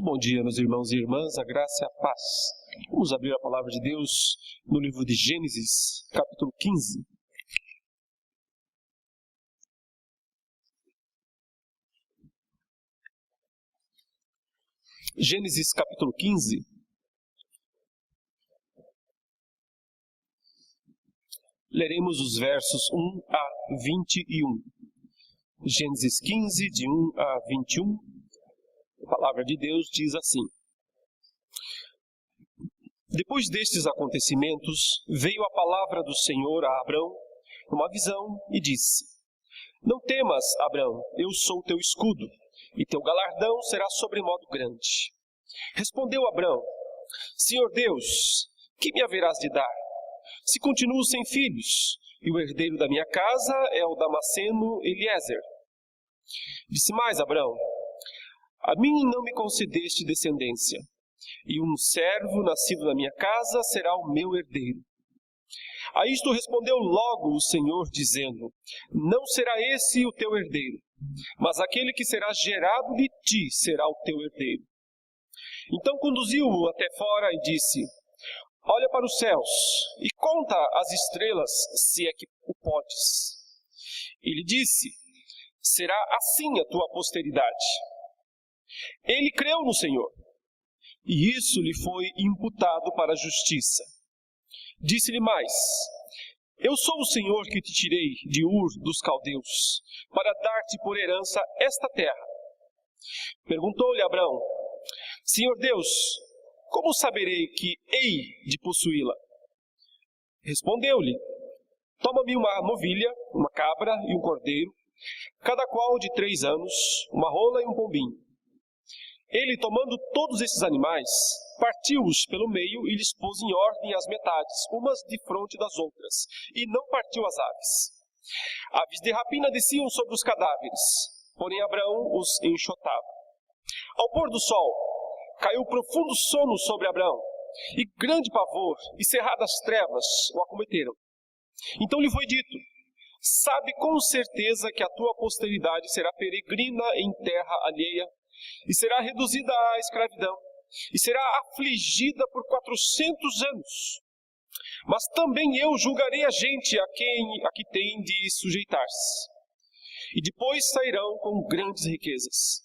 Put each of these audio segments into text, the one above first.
Bom dia, meus irmãos e irmãs, a graça e a paz. Vamos abrir a palavra de Deus no livro de Gênesis, capítulo 15. Gênesis, capítulo 15. Leremos os versos 1 a 21. Gênesis 15, de 1 a 21. A palavra de Deus diz assim: Depois destes acontecimentos, veio a palavra do Senhor a Abrão, numa visão, e disse: Não temas, Abrão, eu sou teu escudo, e teu galardão será sobremodo grande. Respondeu Abrão: Senhor Deus, que me haverás de dar? Se continuo sem filhos, e o herdeiro da minha casa é o Damasceno Eliezer. Disse mais Abrão: A mim não me concedeste descendência, e um servo nascido na minha casa será o meu herdeiro. A isto respondeu logo o Senhor, dizendo: Não será esse o teu herdeiro, mas aquele que será gerado de ti será o teu herdeiro. Então conduziu-o até fora e disse: Olha para os céus e conta as estrelas, se é que o podes. Ele disse: Será assim a tua posteridade. Ele creu no Senhor, e isso lhe foi imputado para a justiça. Disse-lhe mais: Eu sou o Senhor que te tirei de Ur dos Caldeus, para dar-te por herança esta terra. Perguntou-lhe Abrão: Senhor Deus, como saberei que hei de possuí-la? Respondeu-lhe: Toma-me uma novilha, uma cabra e um cordeiro, cada qual de 3 anos, uma rola e um pombinho. Ele, tomando todos esses animais, partiu-os pelo meio e lhes pôs em ordem as metades, umas defronte das outras, e não partiu as aves. Aves de rapina desciam sobre os cadáveres, porém Abraão os enxotava. Ao pôr do sol, caiu profundo sono sobre Abraão, e grande pavor e cerradas trevas o acometeram. Então lhe foi dito: Sabe com certeza que a tua posteridade será peregrina em terra alheia, e será reduzida à escravidão, e será afligida por 400 anos. Mas também eu julgarei a gente a que tem de sujeitar-se. E depois sairão com grandes riquezas.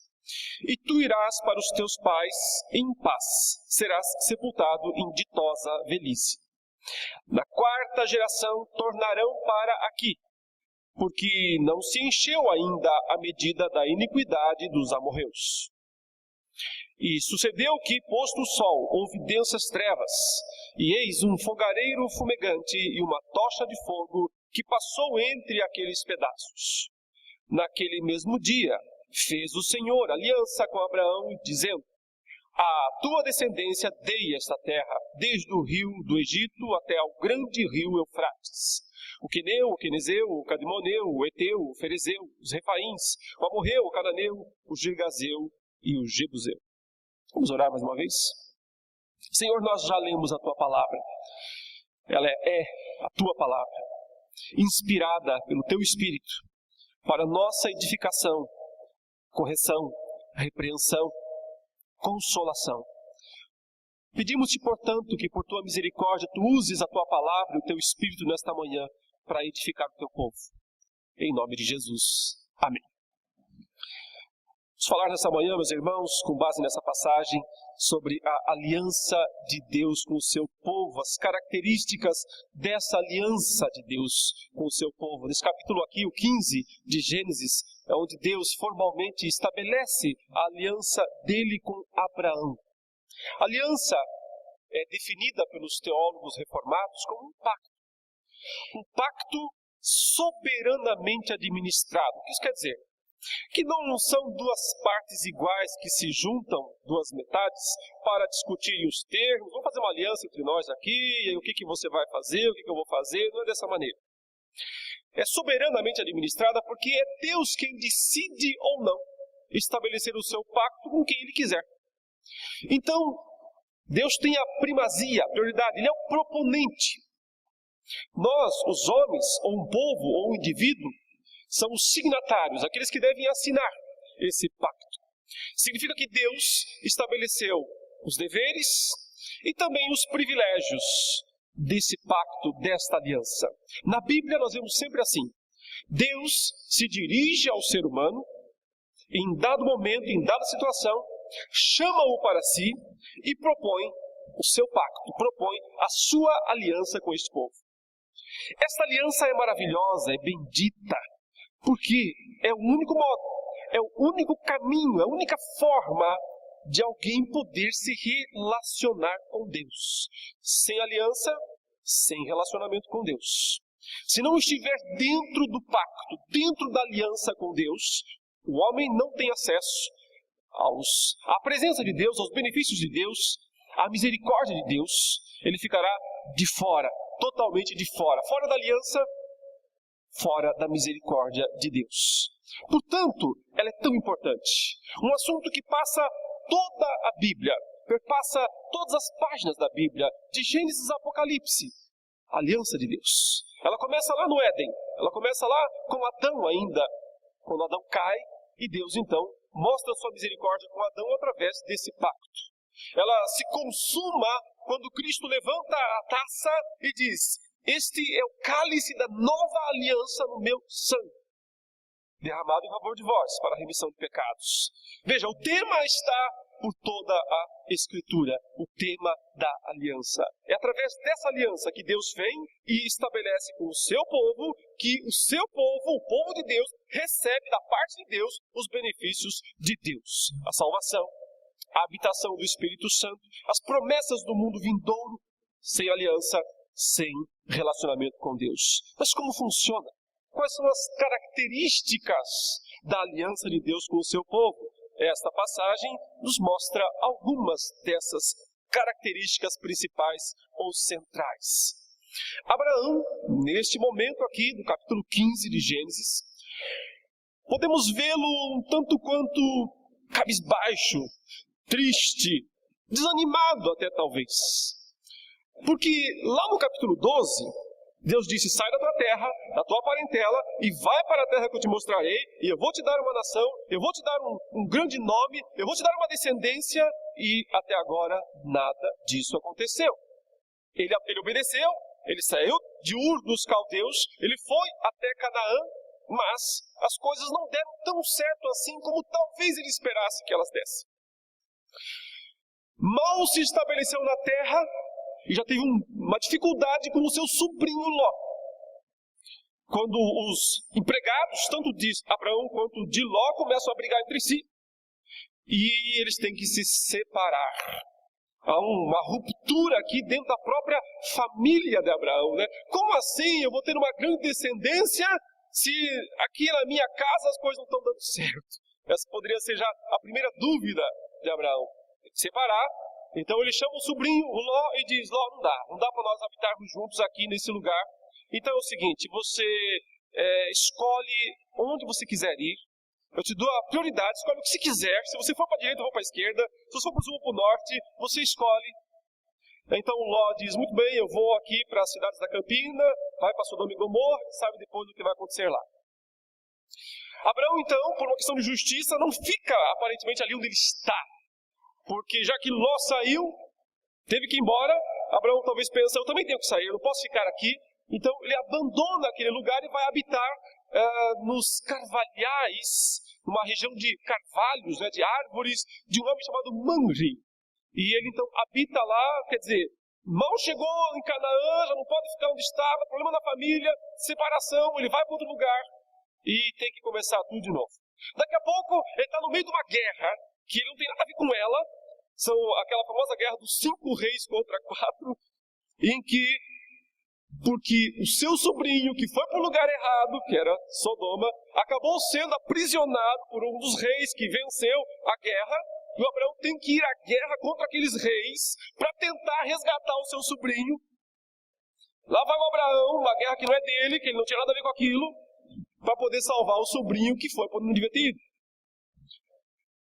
E tu irás para os teus pais em paz, serás sepultado em ditosa velhice. Na 4ª geração tornarão para aqui, porque não se encheu ainda a medida da iniquidade dos amorreus. E sucedeu que, posto o sol, houve densas trevas, e eis um fogareiro fumegante e uma tocha de fogo que passou entre aqueles pedaços. Naquele mesmo dia, fez o Senhor aliança com Abraão, dizendo: À tua descendência dei esta terra, desde o rio do Egito até ao grande rio Eufrates. O queneu, o quenezeu, o cadimoneu, o eteu, o ferezeu, os refaíns, o amorreu, o cananeu, o girgazeu e o jebuseu. Vamos orar mais uma vez? Senhor, nós já lemos a tua palavra. Ela é a tua palavra, inspirada pelo teu Espírito, para nossa edificação, correção, repreensão, consolação. Pedimos-te, portanto, que por tua misericórdia tu uses a tua palavra e o teu Espírito nesta manhã para edificar o teu povo. Em nome de Jesus. Amém. Vamos falar nessa manhã, meus irmãos, com base nessa passagem, sobre a aliança de Deus com o seu povo, as características dessa aliança de Deus com o seu povo. Nesse capítulo aqui, o 15 de Gênesis, é onde Deus formalmente estabelece a aliança dele com Abraão. A aliança é definida pelos teólogos reformados como um pacto. Um pacto soberanamente administrado. O que isso quer dizer? Que não são duas partes iguais que se juntam, duas metades, para discutirem os termos. Vamos fazer uma aliança entre nós aqui, e aí o que você vai fazer, o que eu vou fazer. Não é dessa maneira. É soberanamente administrada porque é Deus quem decide ou não estabelecer o seu pacto com quem Ele quiser. Então, Deus tem a primazia, a prioridade. Ele é o proponente. Nós, os homens, ou um povo, ou um indivíduo, são os signatários, aqueles que devem assinar esse pacto. Significa que Deus estabeleceu os deveres e também os privilégios desse pacto, desta aliança. Na Bíblia nós vemos sempre assim: Deus se dirige ao ser humano, em dado momento, em dada situação, chama-o para si e propõe o seu pacto, propõe a sua aliança com este povo. Esta aliança é maravilhosa, é bendita, porque é o único modo, é o único caminho, é a única forma de alguém poder se relacionar com Deus. Sem aliança, sem relacionamento com Deus. Se não estiver dentro do pacto, dentro da aliança com Deus, o homem não tem acesso à presença de Deus, aos benefícios de Deus, à misericórdia de Deus. Ele ficará de fora, totalmente de fora. Fora da aliança, fora da misericórdia de Deus. Portanto, ela é tão importante. Um assunto que passa toda a Bíblia, perpassa todas as páginas da Bíblia, de Gênesis a Apocalipse. A aliança de Deus. Ela começa lá no Éden, ela começa lá com Adão ainda, quando Adão cai, e Deus então mostra sua misericórdia com Adão através desse pacto. Ela se consuma quando Cristo levanta a taça e diz: este é o cálice da nova aliança no meu sangue, derramado em favor de vós, para a remissão de pecados. Veja, o tema está por toda a Escritura, o tema da aliança. É através dessa aliança que Deus vem e estabelece com o seu povo, que o seu povo, o povo de Deus, recebe da parte de Deus os benefícios de Deus. A salvação, a habitação do Espírito Santo, as promessas do mundo vindouro, sem aliança, sem relacionamento com Deus. Mas como funciona? Quais são as características da aliança de Deus com o seu povo? Esta passagem nos mostra algumas dessas características principais ou centrais. Abraão, neste momento aqui, do capítulo 15 de Gênesis, podemos vê-lo um tanto quanto cabisbaixo, triste, desanimado até talvez. Porque lá no capítulo 12, Deus disse: sai da tua terra, da tua parentela, e vai para a terra que eu te mostrarei, e eu vou te dar uma nação, eu vou te dar um grande nome, eu vou te dar uma descendência, e até agora nada disso aconteceu. Ele obedeceu, ele saiu de Ur dos caldeus, ele foi até Canaã, mas as coisas não deram tão certo assim como talvez ele esperasse que elas dessem. Mal se estabeleceu na terra, e já teve uma dificuldade com o seu sobrinho Ló. Quando os empregados, tanto de Abraão quanto de Ló, começam a brigar entre si, e eles têm que se separar. Há uma ruptura aqui dentro da própria família de Abraão, né? Como assim eu vou ter uma grande descendência se aqui na minha casa as coisas não estão dando certo? Essa poderia ser já a primeira dúvida de Abraão. Tem que separar. Então ele chama o sobrinho, o Ló, e diz: Ló, não dá para nós habitarmos juntos aqui nesse lugar. Então é o seguinte, você escolhe onde você quiser ir, eu te dou a prioridade, escolhe o que você quiser. Se você for para a direita, eu vou para a esquerda, se você for para o sul ou para o norte, você escolhe. Então o Ló diz: muito bem, eu vou aqui para as cidades da Campina, vai para Sodoma e Gomorra, sabe depois do que vai acontecer lá. Abraão então, por uma questão de justiça, não fica aparentemente ali onde ele está. Porque já que Ló saiu, teve que ir embora, Abraão talvez pensa: eu também tenho que sair, eu não posso ficar aqui. Então ele abandona aquele lugar e vai habitar nos carvalhais, numa região de carvalhos, né, de árvores, de um homem chamado Mamre. E ele então habita lá, quer dizer, mal chegou em Canaã, já não pode ficar onde estava, problema na família, separação, ele vai para outro lugar e tem que começar tudo de novo. Daqui a pouco ele está no meio de uma guerra, que ele não tem nada a ver com ela, são aquela famosa guerra dos 5 reis contra 4, em que, porque o seu sobrinho, que foi para o lugar errado, que era Sodoma, acabou sendo aprisionado por um dos reis que venceu a guerra, e o Abraão tem que ir à guerra contra aqueles reis, para tentar resgatar o seu sobrinho. Lá vai o Abraão, uma guerra que não é dele, que ele não tinha nada a ver com aquilo, para poder salvar o sobrinho que foi para onde não devia ter ido.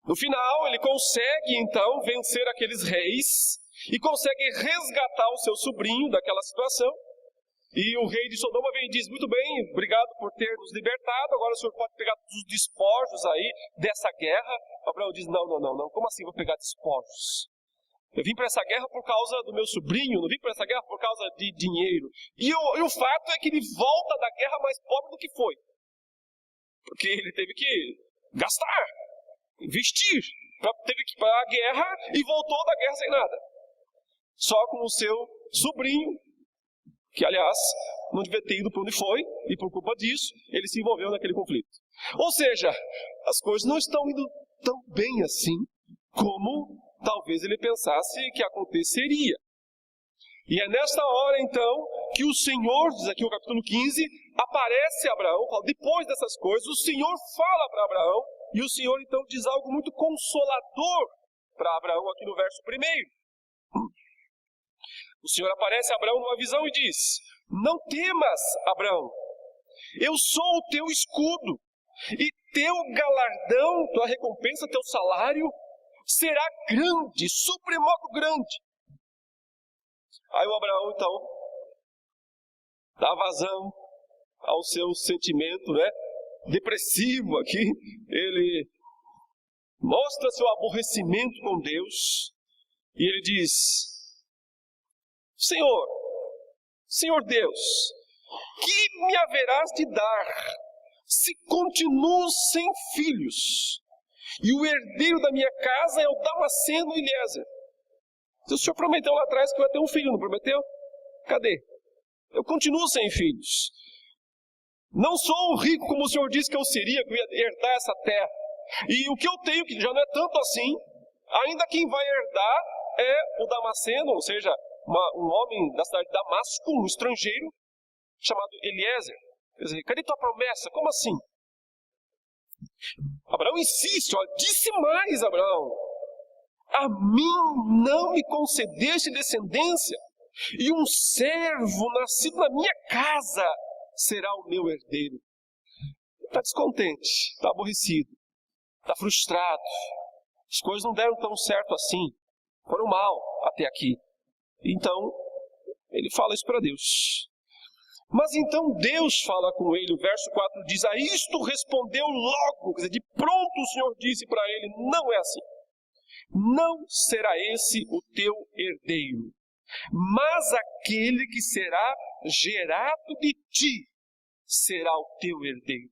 No final, ele consegue, então, vencer aqueles reis e consegue resgatar o seu sobrinho daquela situação. E o rei de Sodoma vem e diz: muito bem, obrigado por ter nos libertado, agora o senhor pode pegar todos os despojos aí dessa guerra. Abraão diz: não, como assim vou pegar despojos? Eu vim para essa guerra por causa do meu sobrinho, não vim para essa guerra por causa de dinheiro. E o fato é que ele volta da guerra mais pobre do que foi. Porque ele teve que gastar, investir, teve que ir para a guerra e voltou da guerra sem nada. Só com o seu sobrinho, que aliás não devia ter ido para onde foi, e por culpa disso ele se envolveu naquele conflito. Ou seja, as coisas não estão indo tão bem assim como talvez ele pensasse que aconteceria. E é nesta hora então que o Senhor, diz aqui no capítulo 15, aparece a Abraão, depois dessas coisas, o Senhor fala para Abraão, e o Senhor então diz algo muito consolador para Abraão aqui no verso 1. O Senhor aparece a Abraão numa visão e diz: não temas, Abraão, eu sou o teu escudo, e teu galardão, tua recompensa, teu salário, será grande, sobremodo grande. Aí o Abraão, então, dá vazão ao seu sentimento, depressivo aqui. Ele mostra seu aborrecimento com Deus, e ele diz: Senhor Deus, que me haverás de dar se continuo sem filhos? E o herdeiro da minha casa é o Damasceno Eliezer. O senhor prometeu lá atrás que vai ter um filho, não prometeu? Cadê? Eu continuo sem filhos. Não sou rico como o senhor disse que eu seria, que eu ia herdar essa terra. E o que eu tenho, que já não é tanto assim, ainda quem vai herdar é o Damasceno, ou seja, um homem da cidade de Damasco, um estrangeiro, chamado Eliezer. Quer dizer, cadê tua promessa? Como assim? Abraão insiste, disse mais, Abraão: a mim não me concedeste descendência, e um servo nascido na minha casa será o meu herdeiro. Está descontente, está aborrecido, está frustrado. As coisas não deram tão certo assim, foram mal até aqui. Então, ele fala isso para Deus. Mas então Deus fala com ele, o verso 4 diz: a isto respondeu logo, quer dizer, de pronto o Senhor disse para ele: não é assim. Não será esse o teu herdeiro, mas aquele que será gerado de ti será o teu herdeiro.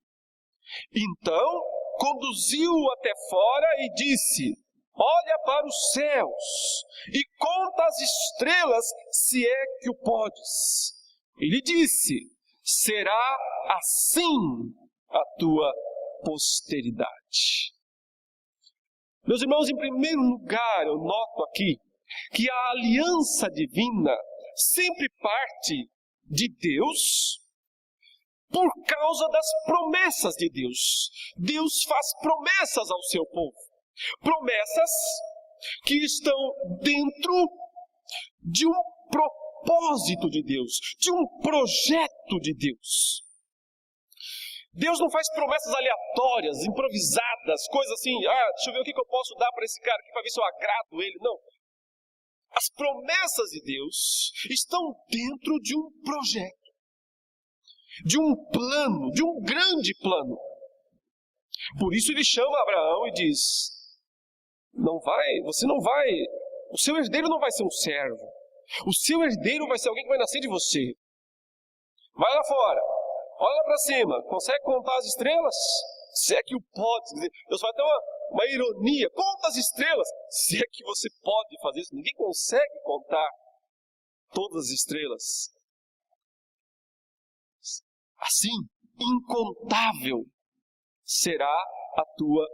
Então conduziu-o até fora e disse: olha para os céus e conta as estrelas, se é que o podes. Ele disse: será assim a tua posteridade. Meus irmãos, em primeiro lugar, eu noto aqui que a aliança divina sempre parte de Deus por causa das promessas de Deus. Deus faz promessas ao seu povo. Promessas que estão dentro de um propósito de Deus, de um projeto de Deus. Deus não faz promessas aleatórias, improvisadas, coisas assim: deixa eu ver o que eu posso dar para esse cara aqui para ver se eu agrado ele. Não. As promessas de Deus estão dentro de um projeto, de um plano, de um grande plano. Por isso ele chama Abraão e diz: o seu herdeiro não vai ser um servo. O seu herdeiro vai ser alguém que vai nascer de você. Vai lá fora, olha para cima, consegue contar as estrelas? Se é que o pode. Deus vai ter uma ironia: conta as estrelas. Se é que você pode fazer isso. Ninguém consegue contar todas as estrelas. Assim, incontável será a tua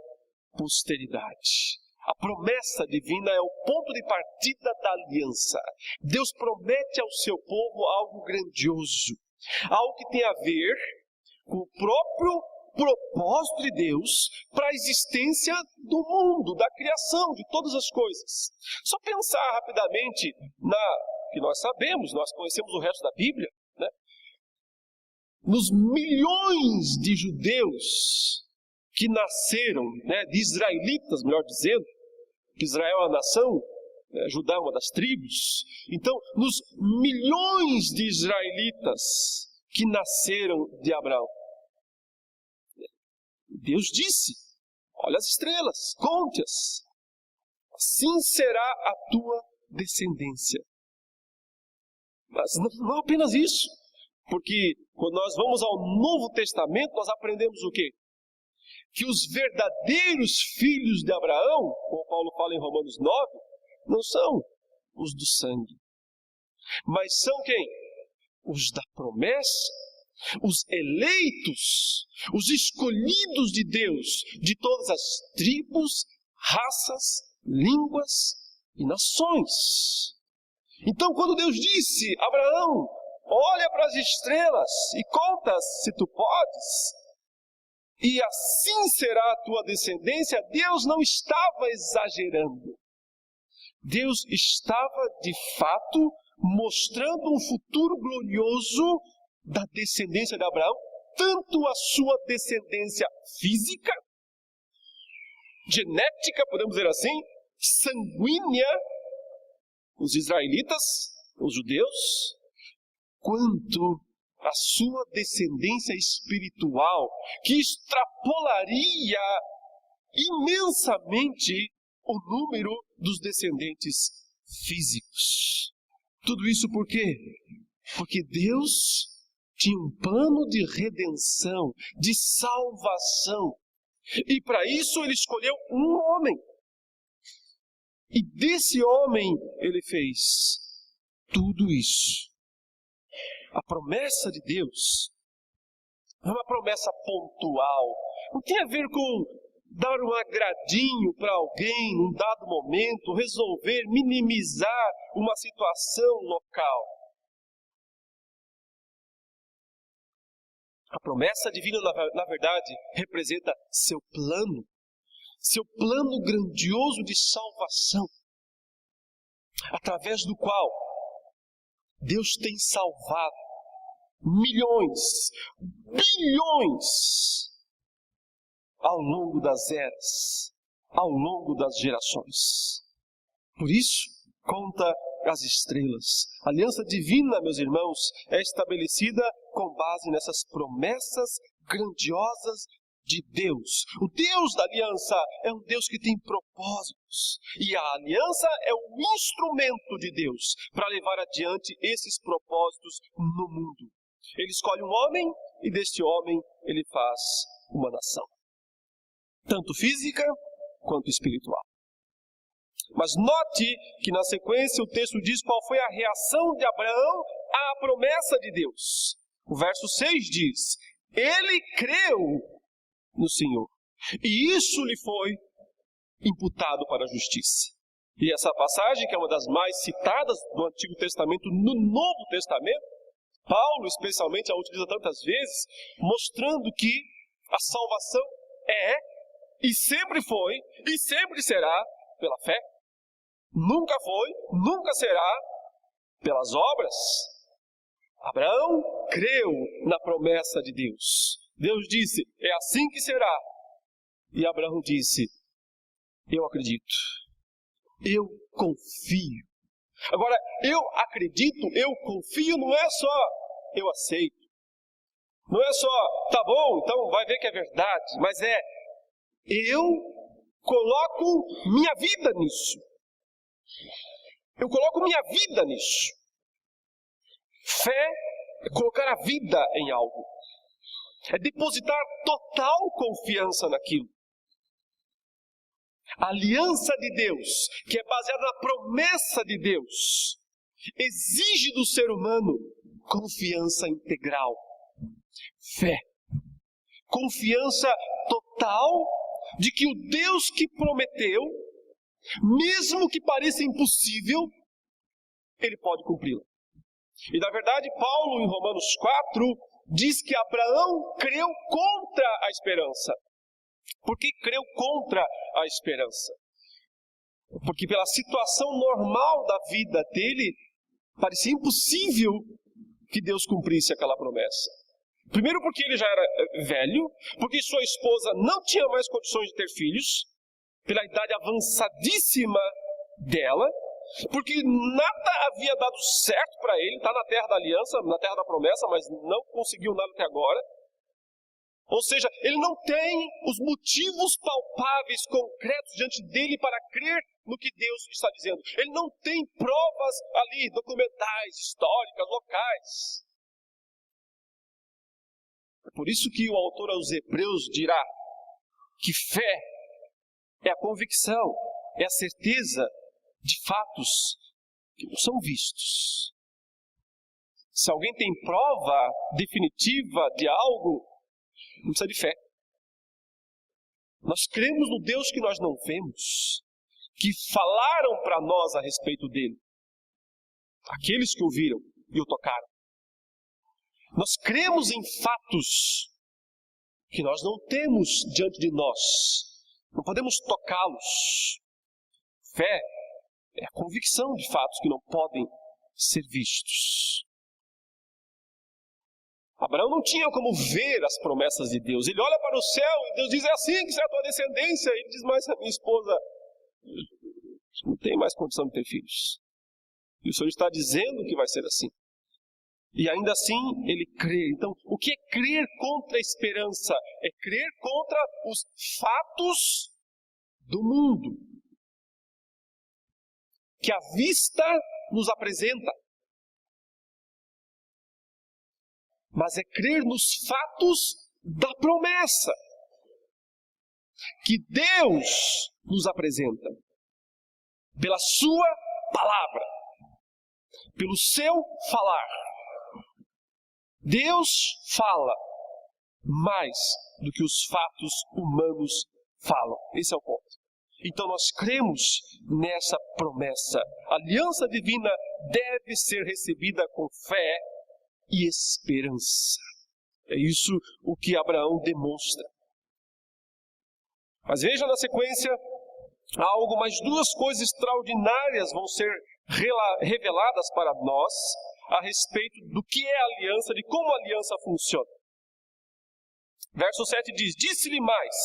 posteridade. A promessa divina é o ponto de partida da aliança. Deus promete ao seu povo algo grandioso, algo que tem a ver com o próprio propósito de Deus para a existência do mundo, da criação, de todas as coisas. Só pensar rapidamente que nós sabemos, nós conhecemos o resto da Bíblia, nos milhões de judeus que nasceram, de israelitas, melhor dizendo, que Israel é uma nação, Judá é uma das tribos. Então, nos milhões de israelitas que nasceram de Abraão, Deus disse: olha as estrelas, conte-as, assim será a tua descendência. Mas não apenas isso, porque quando nós vamos ao Novo Testamento, nós aprendemos o quê? Que os verdadeiros filhos de Abraão, como Paulo fala em Romanos 9, não são os do sangue, mas são quem? Os da promessa, os eleitos, os escolhidos de Deus, de todas as tribos, raças, línguas e nações. Então, quando Deus disse: Abraão, olha para as estrelas e conta-as se tu podes, e assim será a tua descendência, Deus não estava exagerando. Deus estava, de fato, mostrando um futuro glorioso da descendência de Abraão, tanto a sua descendência física, genética, podemos dizer assim, sanguínea, os israelitas, os judeus, quanto a sua descendência espiritual, que extrapolaria imensamente o número dos descendentes físicos. Tudo isso por quê? Porque Deus tinha um plano de redenção, de salvação. E para isso Ele escolheu um homem. E desse homem Ele fez tudo isso. A promessa de Deus não é uma promessa pontual. Não tem a ver com dar um agradinho para alguém num dado momento, resolver minimizar uma situação local. A promessa divina, na verdade, representa seu plano grandioso de salvação, através do qual Deus tem salvado milhões, bilhões, ao longo das eras, ao longo das gerações. Por isso, conta as estrelas. A aliança divina, meus irmãos, é estabelecida com base nessas promessas grandiosas de Deus. O Deus da aliança é um Deus que tem propósitos. E a aliança é um instrumento de Deus para levar adiante esses propósitos no mundo. Ele escolhe um homem e deste homem ele faz uma nação. Tanto física quanto espiritual. Mas note que na sequência o texto diz qual foi a reação de Abraão à promessa de Deus. O verso 6 diz: ele creu no Senhor, e isso lhe foi imputado para a justiça. E essa passagem, que é uma das mais citadas do Antigo Testamento, no Novo Testamento, Paulo especialmente a utiliza tantas vezes, mostrando que a salvação é, e sempre foi, e sempre será pela fé. Nunca foi, nunca será pelas obras. Abraão creu na promessa de Deus. Deus disse: é assim que será. E Abraão disse: eu acredito, eu confio. Agora, eu acredito, eu confio, não é só eu aceito. Não é só, tá bom, então vai ver que é verdade. Mas é, eu coloco minha vida nisso. Eu coloco minha vida nisso. Fé é colocar a vida em algo. É depositar total confiança naquilo. A aliança de Deus, que é baseada na promessa de Deus, exige do ser humano confiança integral. Fé. Confiança total de que o Deus que prometeu, mesmo que pareça impossível, Ele pode cumpri-la. E na verdade, Paulo, em Romanos 4, diz que Abraão creu contra a esperança. Por que creu contra a esperança? Porque pela situação normal da vida dele, parecia impossível que Deus cumprisse aquela promessa. Primeiro porque ele já era velho, porque sua esposa não tinha mais condições de ter filhos, pela idade avançadíssima dela, porque nada havia dado certo para ele, está na terra da aliança, na terra da promessa, mas não conseguiu nada até agora. Ou seja, ele não tem os motivos palpáveis, concretos diante dele para crer no que Deus está dizendo. Ele não tem provas ali, documentais, históricas, locais. É por isso que o autor aos Hebreus dirá que fé é a convicção, é a certeza de fatos que não são vistos. Se alguém tem prova definitiva de algo, não precisa de fé. Nós cremos no Deus que nós não vemos, que falaram para nós a respeito dele. Aqueles que ouviram e o tocaram. Nós cremos em fatos que nós não temos diante de nós. Não podemos tocá-los. Fé é a convicção de fatos que não podem ser vistos. Abraão não tinha como ver as promessas de Deus. Ele olha para o céu e Deus diz, é assim que será a tua descendência. Ele diz, mas a minha esposa não tem mais condição de ter filhos. E o Senhor está dizendo que vai ser assim. E ainda assim ele crê. Então, o que é crer contra a esperança? É crer contra os fatos do mundo que a vista nos apresenta. Mas é crer nos fatos da promessa que Deus nos apresenta pela sua palavra, pelo seu falar. Deus fala mais do que os fatos humanos falam. Esse é o ponto. Então nós cremos nessa promessa. A aliança divina deve ser recebida com fé e esperança. É isso o que Abraão demonstra. Mas veja na sequência, algo mais, duas coisas extraordinárias vão ser reveladas para nós a respeito do que é a aliança, de como a aliança funciona. Verso 7 diz, disse-lhe mais,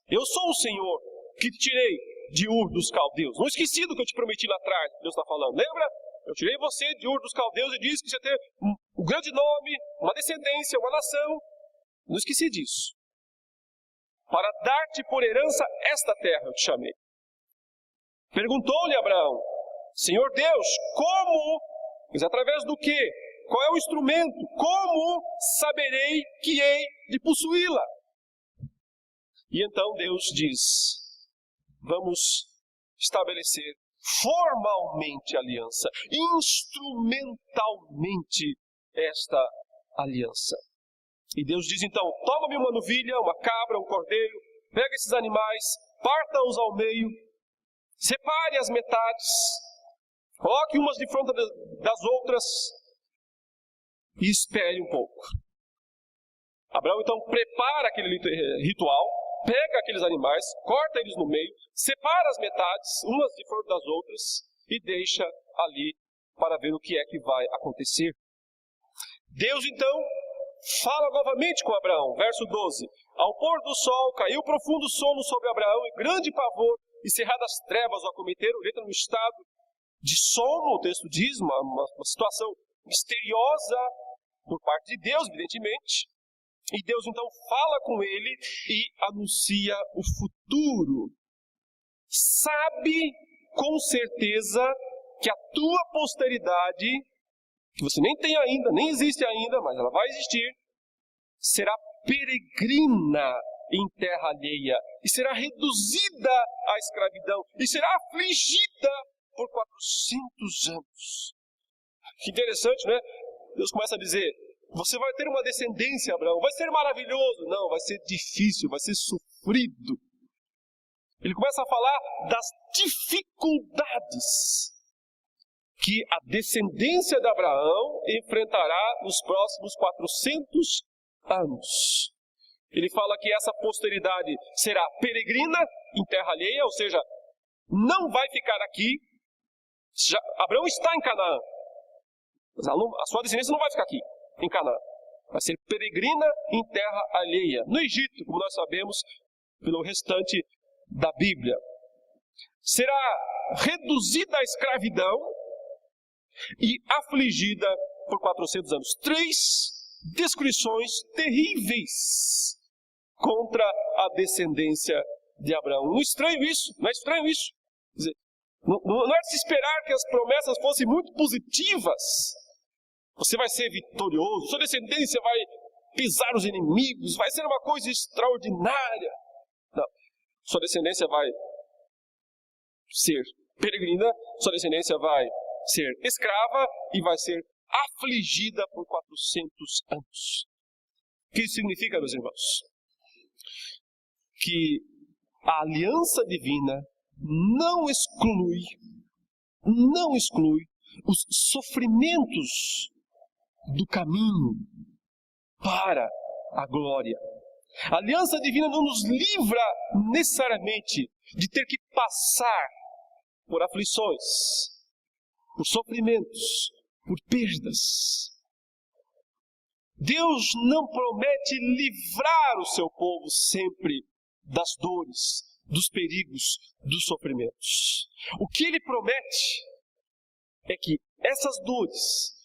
eu sou o Senhor que te tirei de Ur dos Caldeus. Não esqueci do que eu te prometi lá atrás, Deus está falando. Lembra? Eu tirei você de Ur dos Caldeus e disse que você ia ter um grande nome, uma descendência, uma nação. Não esqueci disso. Para dar-te por herança esta terra, eu te chamei. Perguntou-lhe Abraão, Senhor Deus, como? Mas através do quê? Qual é o instrumento? Como saberei que hei de possuí-la? E então Deus diz, vamos estabelecer formalmente a aliança, instrumentalmente esta aliança. E Deus diz então, toma-me uma novilha, uma cabra, um cordeiro, pega esses animais, parta-os ao meio, separe as metades, coloque umas de fronte das outras e espere um pouco. Abraão então prepara aquele ritual, pega aqueles animais, corta eles no meio, separa as metades, umas de fronte das outras, e deixa ali para ver o que é que vai acontecer. Deus então fala novamente com Abraão, verso 12. Ao pôr do sol, caiu profundo sono sobre Abraão, e grande pavor, e cerradas trevas o acometeram. Ele entra num estado de sono, o texto diz, uma situação misteriosa por parte de Deus, evidentemente. E Deus então fala com ele e anuncia o futuro. Sabe com certeza que a tua posteridade, que você nem tem ainda, nem existe ainda, mas ela vai existir, será peregrina em terra alheia e será reduzida à escravidão e será afligida por 400 anos. Que interessante, né? Deus começa a dizer, você vai ter uma descendência, Abraão, vai ser maravilhoso. Não, vai ser difícil, vai ser sofrido. Ele começa a falar das dificuldades que a descendência de Abraão enfrentará nos próximos 400 anos. Ele fala que essa posteridade será peregrina em terra alheia, ou seja, não vai ficar aqui. Abraão está em Canaã, mas a sua descendência não vai ficar aqui, em Canaã. Vai ser peregrina em terra alheia, no Egito, como nós sabemos, pelo restante da Bíblia. será reduzida à escravidão e afligida por 400 anos. 3 descrições terríveis contra a descendência de Abraão. Não é estranho isso? Não é estranho isso? Quer dizer, não é de se esperar que as promessas fossem muito positivas. Você vai ser vitorioso, sua descendência vai pisar os inimigos, vai ser uma coisa extraordinária. Não, sua descendência vai ser peregrina, sua descendência vai ser escrava e vai ser afligida por 400 anos. O que isso significa, meus irmãos? Que a aliança divina não exclui os sofrimentos do caminho para a glória. A aliança divina não nos livra necessariamente de ter que passar por aflições, por sofrimentos, por perdas. Deus não promete livrar o seu povo sempre das dores, dos perigos, dos sofrimentos. O que Ele promete é que essas dores,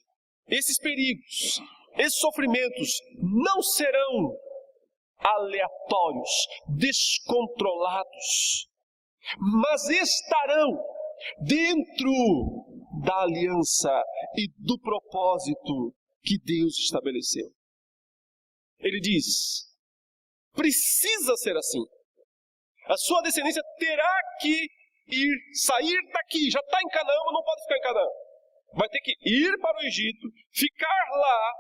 esses perigos, esses sofrimentos não serão aleatórios, descontrolados, mas estarão dentro da aliança e do propósito que Deus estabeleceu. Ele diz, precisa ser assim. A sua descendência terá que sair daqui, já está em Canaã, mas não pode ficar em Canaã. Vai ter que ir para o Egito, ficar lá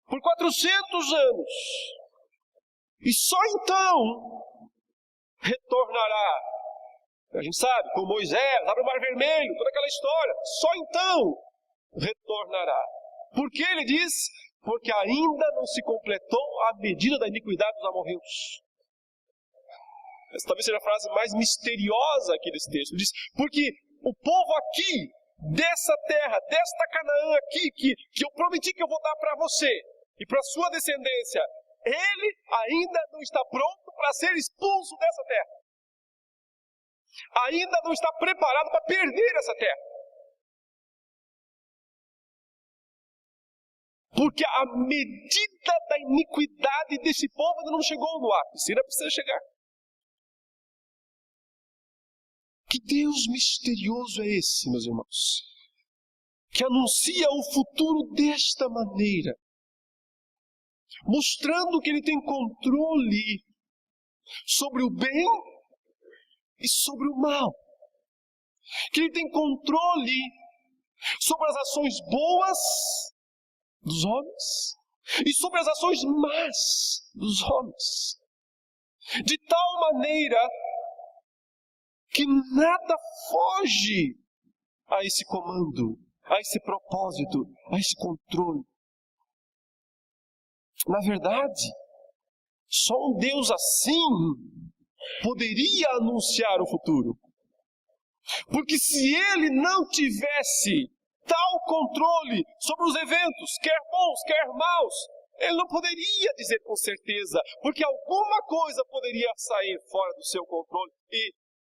por 400 anos. E só então retornará. A gente sabe, com Moisés, abre o Mar Vermelho, toda aquela história. Só então retornará. Por que ele diz? Porque ainda não se completou a medida da iniquidade dos amorreus. Essa talvez seja a frase mais misteriosa aqui desse texto. Ele diz, porque o povo aqui, dessa terra, desta Canaã aqui, que eu prometi que eu vou dar para você e para a sua descendência, ele ainda não está pronto para ser expulso dessa terra. Ainda não está preparado para perder essa terra. Porque a medida da iniquidade desse povo ainda não chegou no ápice, ainda precisa chegar. Que Deus misterioso é esse, meus irmãos? Que anuncia o futuro desta maneira, mostrando que Ele tem controle sobre o bem e sobre o mal. Que Ele tem controle sobre as ações boas dos homens e sobre as ações más dos homens. De tal maneira que nada foge a esse comando, a esse propósito, a esse controle. Na verdade, só um Deus assim poderia anunciar o futuro. Porque se Ele não tivesse tal controle sobre os eventos, quer bons, quer maus, Ele não poderia dizer com certeza, porque alguma coisa poderia sair fora do seu controle e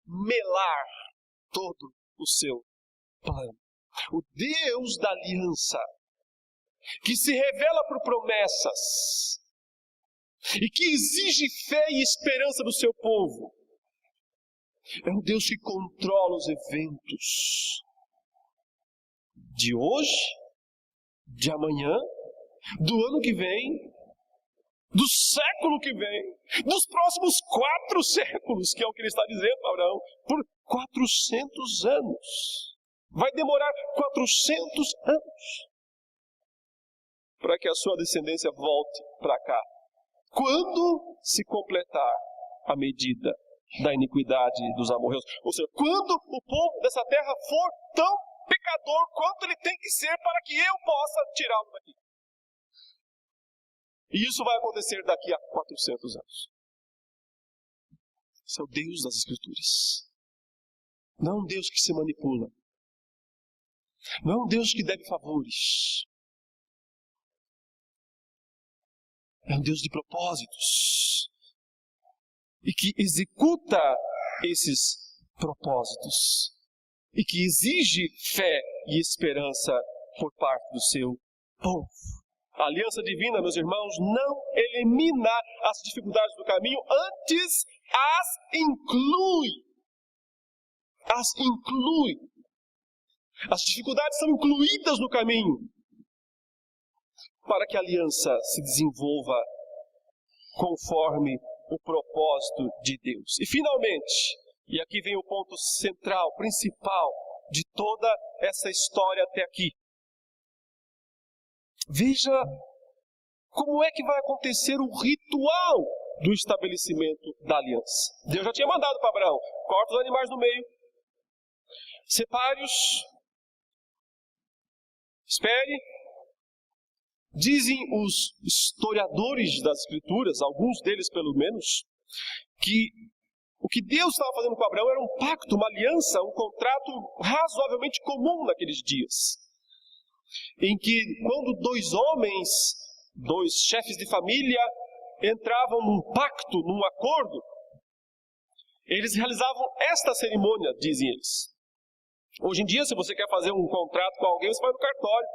melar todo o seu plano. O Deus da aliança, que se revela por promessas e que exige fé e esperança do seu povo, é um Deus que controla os eventos de hoje, de amanhã, do ano que vem, do século que vem, dos próximos 4 séculos, que é o que ele está dizendo para Abraão, por 400 anos. Vai demorar 400 anos para que a sua descendência volte para cá. Quando se completar a medida da iniquidade dos amorreus. Ou seja, quando o povo dessa terra for tão pecador quanto ele tem que ser para que eu possa tirá-lo daqui. E isso vai acontecer daqui a 400 anos. Esse é o Deus das Escrituras. Não é um Deus que se manipula. Não é um Deus que deve favores. É um Deus de propósitos. E que executa esses propósitos e que exige fé e esperança por parte do seu povo. A aliança divina, meus irmãos, não elimina as dificuldades do caminho, antes as inclui. As inclui. As dificuldades são incluídas no caminho para que a aliança se desenvolva conforme o propósito de Deus. E finalmente, e aqui vem o ponto central, principal de toda essa história até aqui. Veja como é que vai acontecer o ritual do estabelecimento da aliança. Deus já tinha mandado para Abraão: corta os animais no meio, separe-os, espere. Dizem os historiadores das Escrituras, alguns deles pelo menos, que o que Deus estava fazendo com Abraão era um pacto, uma aliança, um contrato razoavelmente comum naqueles dias. Em que quando dois homens, dois chefes de família, entravam num pacto, num acordo, eles realizavam esta cerimônia, dizem eles. Hoje em dia, se você quer fazer um contrato com alguém, você vai no cartório.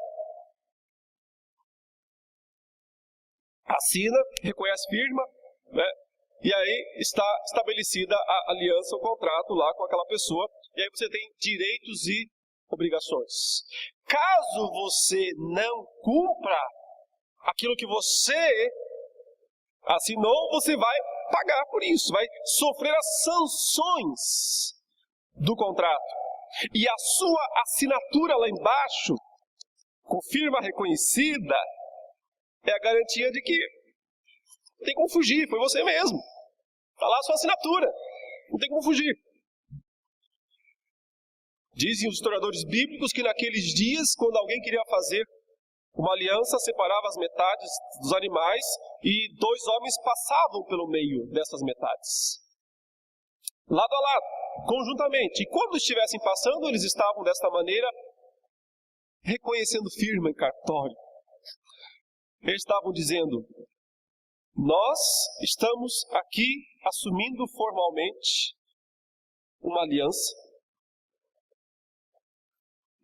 Assina, reconhece firma, né? E aí está estabelecida a aliança, o contrato lá com aquela pessoa, e aí você tem direitos e obrigações. Caso você não cumpra aquilo que você assinou, você vai pagar por isso, vai sofrer as sanções do contrato. E a sua assinatura lá embaixo, com firma reconhecida, é a garantia de que não tem como fugir, foi você mesmo. Está lá a sua assinatura, não tem como fugir. Dizem os historiadores bíblicos que naqueles dias, quando alguém queria fazer uma aliança, separava as metades dos animais e dois homens passavam pelo meio dessas metades, lado a lado, conjuntamente. E quando estivessem passando, eles estavam desta maneira, reconhecendo firma em cartório. Eles estavam dizendo: nós estamos aqui assumindo formalmente uma aliança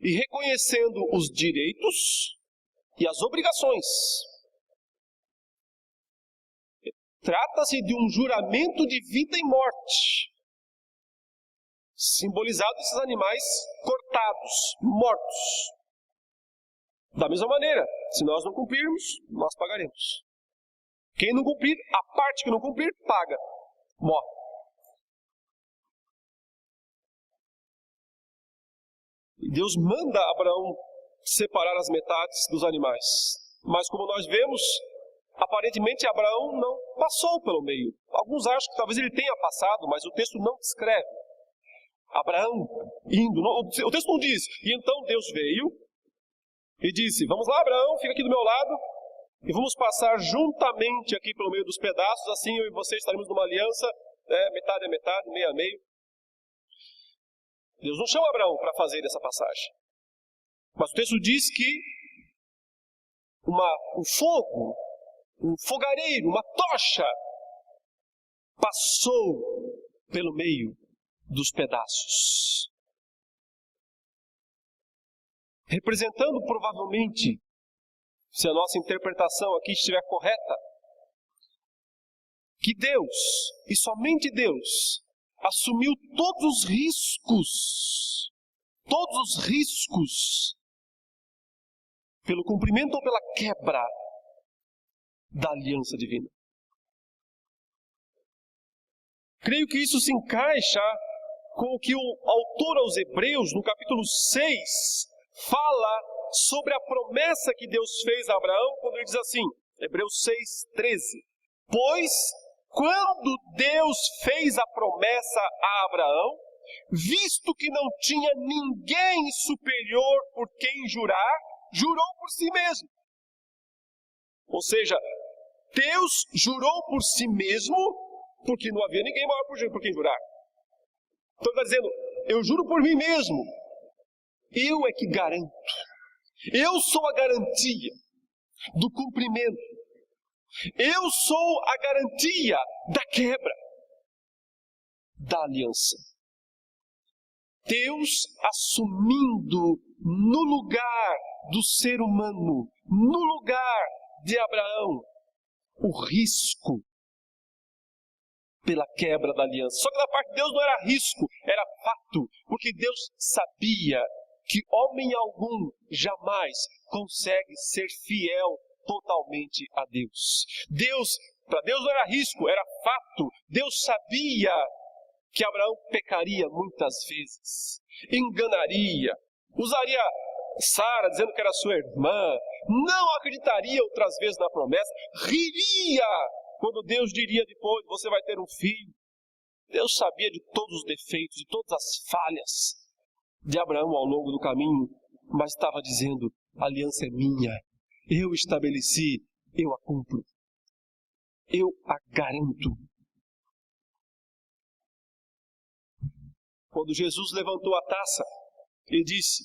e reconhecendo os direitos e as obrigações. Trata-se de um juramento de vida e morte, simbolizado nesses animais cortados, mortos. Da mesma maneira, se nós não cumprirmos, nós pagaremos. Quem não cumprir, a parte que não cumprir, paga, morre. E Deus manda Abraão separar as metades dos animais. Mas como nós vemos, aparentemente Abraão não passou pelo meio. Alguns acham que talvez ele tenha passado, mas o texto não descreve. Abraão indo, o texto não diz. E então Deus veio e disse: vamos lá, Abraão, fica aqui do meu lado e vamos passar juntamente aqui pelo meio dos pedaços, assim eu e você estaremos numa aliança, metade a metade, meio a meio. Deus não chama Abraão para fazer essa passagem. Mas o texto diz que um fogo, um fogareiro, uma tocha passou pelo meio dos pedaços, representando provavelmente, se a nossa interpretação aqui estiver correta, que Deus, e somente Deus, assumiu todos os riscos, pelo cumprimento ou pela quebra da aliança divina. Creio que isso se encaixa com o que o autor aos Hebreus, no capítulo 6, fala sobre a promessa que Deus fez a Abraão, quando ele diz assim, Hebreus 6:13, pois quando Deus fez a promessa a Abraão, visto que não tinha ninguém superior por quem jurar, jurou por si mesmo. Ou seja, Deus jurou por si mesmo, porque não havia ninguém maior por quem jurar. Então ele está dizendo, eu juro por mim mesmo. Eu é que garanto. Eu sou a garantia do cumprimento. Eu sou a garantia da quebra da aliança. Deus assumindo no lugar do ser humano, no lugar de Abraão, o risco pela quebra da aliança. Só que da parte de Deus não era risco, era fato, porque Deus sabia que homem algum jamais consegue ser fiel totalmente a Deus. Para Deus não era risco, era fato. Deus sabia que Abraão pecaria muitas vezes, enganaria, usaria Sara dizendo que era sua irmã, não acreditaria outras vezes na promessa, riria quando Deus diria depois, você vai ter um filho. Deus sabia de todos os defeitos, de todas as falhas de Abraão ao longo do caminho, mas estava dizendo, a aliança é minha, eu estabeleci, eu a cumpro, eu a garanto. Quando Jesus levantou a taça, ele disse,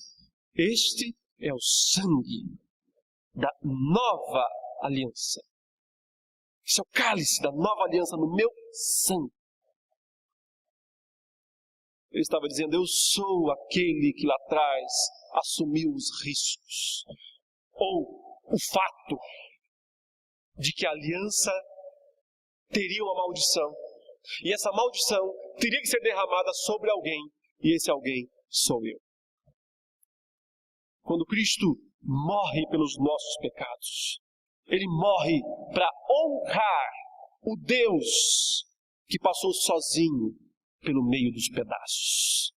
este é o sangue da nova aliança. Esse é o cálice da nova aliança no meu sangue. Ele estava dizendo, eu sou aquele que lá atrás assumiu os riscos. Ou o fato de que a aliança teria uma maldição. E essa maldição teria que ser derramada sobre alguém. E esse alguém sou eu. Quando Cristo morre pelos nossos pecados, Ele morre para honrar o Deus que passou sozinho pelo meio dos pedaços.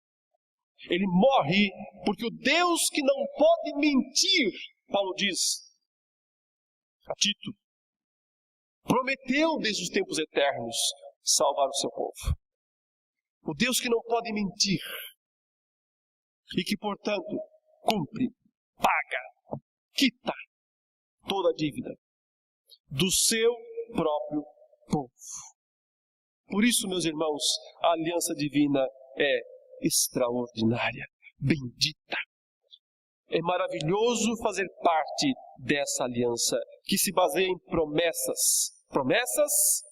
Ele morre porque o Deus que não pode mentir, Paulo diz a Tito, prometeu desde os tempos eternos salvar o seu povo. O Deus que não pode mentir e que, portanto, cumpre, paga, quita toda a dívida do seu próprio povo. Por isso, meus irmãos, a aliança divina é extraordinária, bendita. É maravilhoso fazer parte dessa aliança que se baseia em promessas. Promessas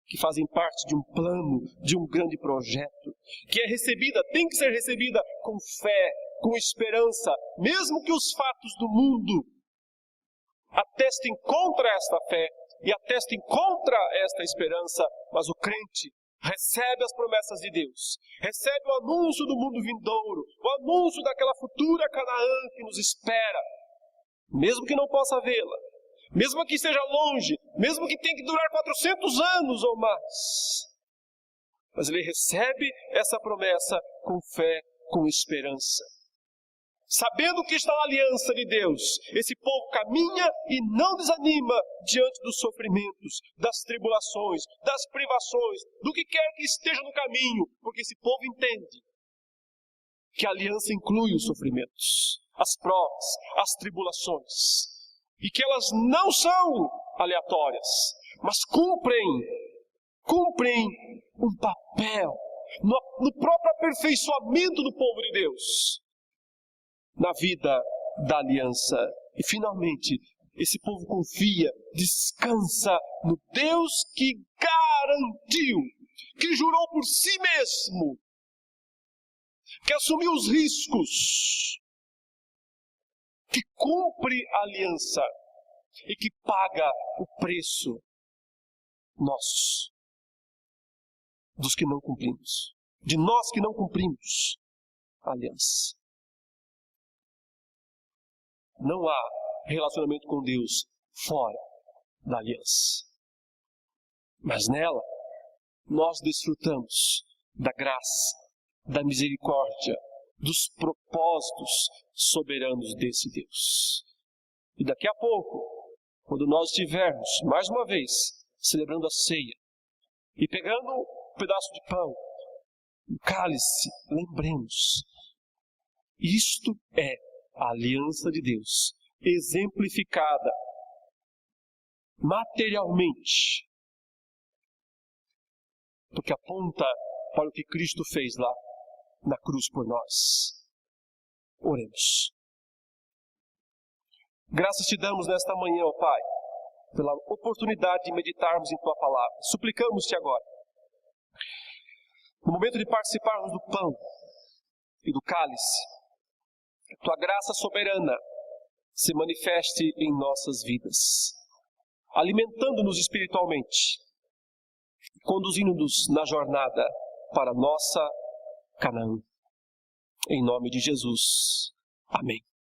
que fazem parte de um plano, de um grande projeto, que é recebida, tem que ser recebida com fé, com esperança, mesmo que os fatos do mundo atestem contra esta fé e atestem contra esta esperança, mas o crente recebe as promessas de Deus, recebe o anúncio do mundo vindouro, o anúncio daquela futura Canaã que nos espera, mesmo que não possa vê-la, mesmo que esteja longe, mesmo que tenha que durar 400 anos ou mais. Mas ele recebe essa promessa com fé, com esperança. Sabendo que está na aliança de Deus, esse povo caminha e não desanima diante dos sofrimentos, das tribulações, das privações, do que quer que esteja no caminho, porque esse povo entende que a aliança inclui os sofrimentos, as provas, as tribulações, e que elas não são aleatórias, mas cumprem um papel no próprio aperfeiçoamento do povo de Deus, na vida da aliança. E finalmente, esse povo confia, descansa no Deus que garantiu, que jurou por si mesmo, que assumiu os riscos, que cumpre a aliança e que paga o preço nosso, dos que não cumprimos, de nós que não cumprimos a aliança. Não há relacionamento com Deus fora da aliança. Mas nela, nós desfrutamos da graça, da misericórdia, dos propósitos soberanos desse Deus. E daqui a pouco, quando nós estivermos, mais uma vez, celebrando a ceia, e pegando um pedaço de pão, um cálice, lembremos, isto é a aliança de Deus, exemplificada materialmente, porque aponta para o que Cristo fez lá na cruz por nós. Oremos. Graças te damos nesta manhã, ó Pai, pela oportunidade de meditarmos em Tua Palavra. Suplicamos-te agora, no momento de participarmos do pão e do cálice. Tua graça soberana se manifeste em nossas vidas, alimentando-nos espiritualmente, conduzindo-nos na jornada para nossa Canaã. Em nome de Jesus. Amém.